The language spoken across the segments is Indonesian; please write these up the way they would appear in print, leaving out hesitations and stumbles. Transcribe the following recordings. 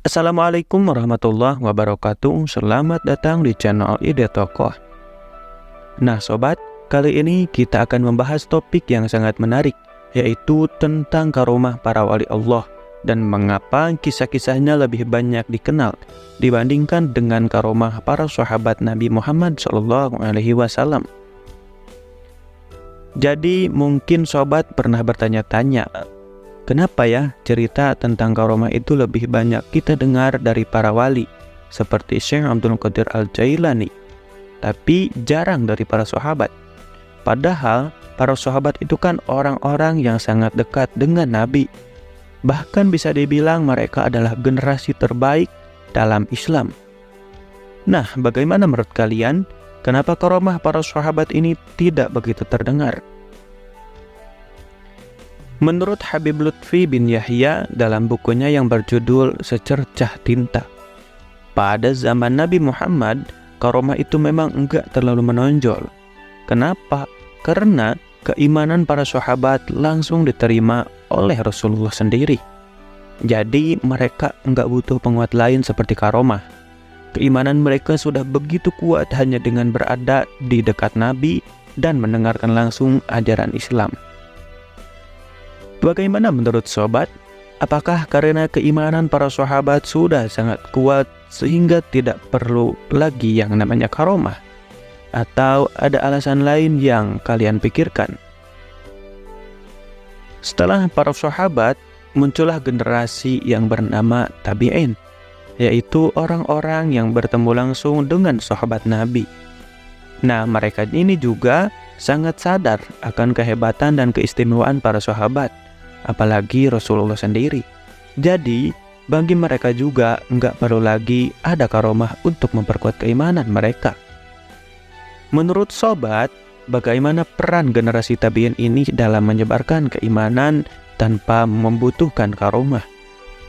Assalamualaikum warahmatullahi wabarakatuh. Selamat datang di channel Ide Tokoh. Nah sobat, kali ini kita akan membahas topik yang sangat menarik, yaitu tentang karomah para wali Allah dan mengapa kisah-kisahnya lebih banyak dikenal dibandingkan dengan karomah para sahabat Nabi Muhammad SAW. Jadi mungkin sobat pernah bertanya-tanya, kenapa ya cerita tentang karomah itu lebih banyak kita dengar dari para wali seperti Syekh Abdul Qadir Al-Jailani, tapi jarang dari para sahabat? Padahal para sahabat itu kan orang-orang yang sangat dekat dengan Nabi. Bahkan bisa dibilang mereka adalah generasi terbaik dalam Islam. Nah, bagaimana menurut kalian? Kenapa karomah para sahabat ini tidak begitu terdengar? Menurut Habib Lutfi bin Yahya dalam bukunya yang berjudul Secercah Tinta, pada zaman Nabi Muhammad, karomah itu memang enggak terlalu menonjol. Kenapa? Karena keimanan para sahabat langsung diterima oleh Rasulullah sendiri. Jadi mereka enggak butuh penguat lain seperti karomah. Keimanan mereka sudah begitu kuat hanya dengan berada di dekat Nabi dan mendengarkan langsung ajaran Islam. Bagaimana menurut sobat? Apakah karena keimanan para sahabat sudah sangat kuat sehingga tidak perlu lagi yang namanya karomah? Atau ada alasan lain yang kalian pikirkan? Setelah para sahabat, muncullah generasi yang bernama tabi'in, yaitu orang-orang yang bertemu langsung dengan sahabat Nabi. Nah, mereka ini juga sangat sadar akan kehebatan dan keistimewaan para sahabat, apalagi Rasulullah sendiri. Jadi, bagi mereka juga nggak perlu lagi ada karomah untuk memperkuat keimanan mereka. Menurut sobat, bagaimana peran generasi tabi'in ini dalam menyebarkan keimanan tanpa membutuhkan karomah?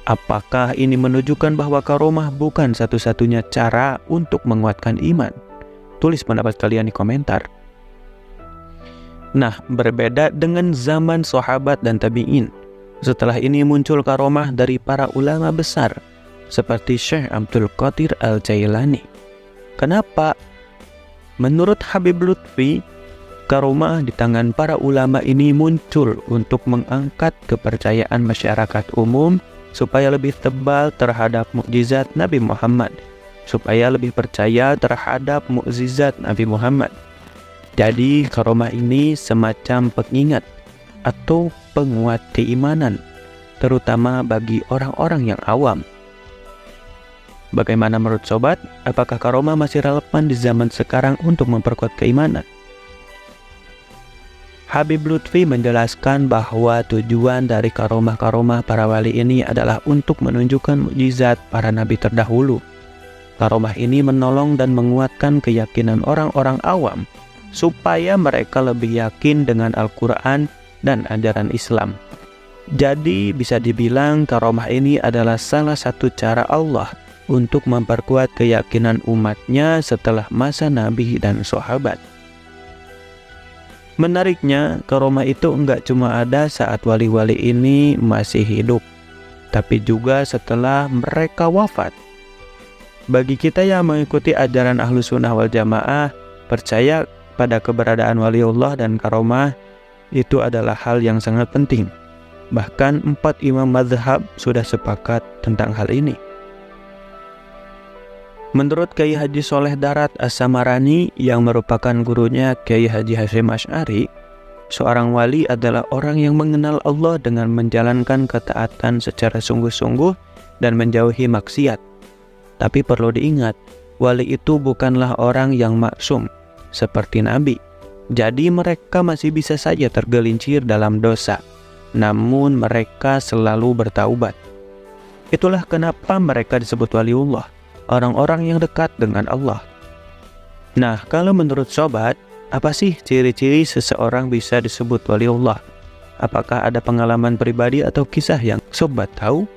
Apakah ini menunjukkan bahwa karomah bukan satu-satunya cara untuk menguatkan iman? Tulis pendapat kalian di komentar. Nah, berbeda dengan zaman sahabat dan tabi'in, setelah ini muncul karomah dari para ulama besar seperti Syekh Abdul Qadir Al-Jailani. Kenapa? Menurut Habib Lutfi, karomah di tangan para ulama ini muncul untuk mengangkat kepercayaan masyarakat umum supaya lebih tebal terhadap mukjizat Nabi Muhammad, supaya lebih percaya terhadap mukjizat Nabi Muhammad. Jadi karomah ini semacam pengingat atau penguat keimanan, terutama bagi orang-orang yang awam. Bagaimana menurut sobat? Apakah karomah masih relevan di zaman sekarang untuk memperkuat keimanan? Habib Lutfi menjelaskan bahwa tujuan dari karomah-karomah para wali ini adalah untuk menunjukkan mukjizat para nabi terdahulu. Karomah ini menolong dan menguatkan keyakinan orang-orang awam supaya mereka lebih yakin dengan Al-Quran dan ajaran Islam. Jadi bisa dibilang karomah ini adalah salah satu cara Allah untuk memperkuat keyakinan umatnya setelah masa Nabi dan sahabat. Menariknya, karomah itu enggak cuma ada saat wali-wali ini masih hidup, tapi juga setelah mereka wafat. Bagi kita yang mengikuti ajaran Ahlus Sunnah wal Jamaah, percaya pada keberadaan waliullah dan karomah itu adalah hal yang sangat penting. Bahkan 4 imam mazhab sudah sepakat tentang hal ini. Menurut Kiai Haji Soleh Darat As-Samarani yang merupakan gurunya Kiai Haji Hasyim Asy'ari, seorang wali adalah orang yang mengenal Allah dengan menjalankan ketaatan secara sungguh-sungguh dan menjauhi maksiat. Tapi perlu diingat, wali itu bukanlah orang yang maksum seperti Nabi. Jadi mereka masih bisa saja tergelincir dalam dosa, namun mereka selalu bertaubat. Itulah kenapa mereka disebut waliullah, orang-orang yang dekat dengan Allah. Nah, kalau menurut sobat, apa sih ciri-ciri seseorang bisa disebut waliullah? Apakah ada pengalaman pribadi atau kisah yang sobat tahu?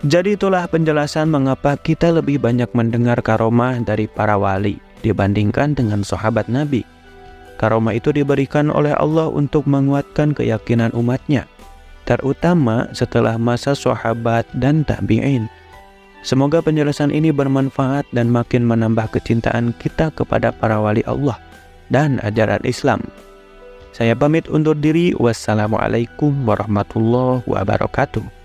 Jadi itulah penjelasan mengapa kita lebih banyak mendengar karomah dari para wali dibandingkan dengan sahabat Nabi. Karomah itu diberikan oleh Allah untuk menguatkan keyakinan umatnya. terutama setelah masa sahabat dan tabi'in. Semoga penjelasan ini bermanfaat dan makin menambah kecintaan kita kepada para wali Allah dan ajaran Islam. Saya pamit undur diri. Wassalamualaikum warahmatullahi wabarakatuh.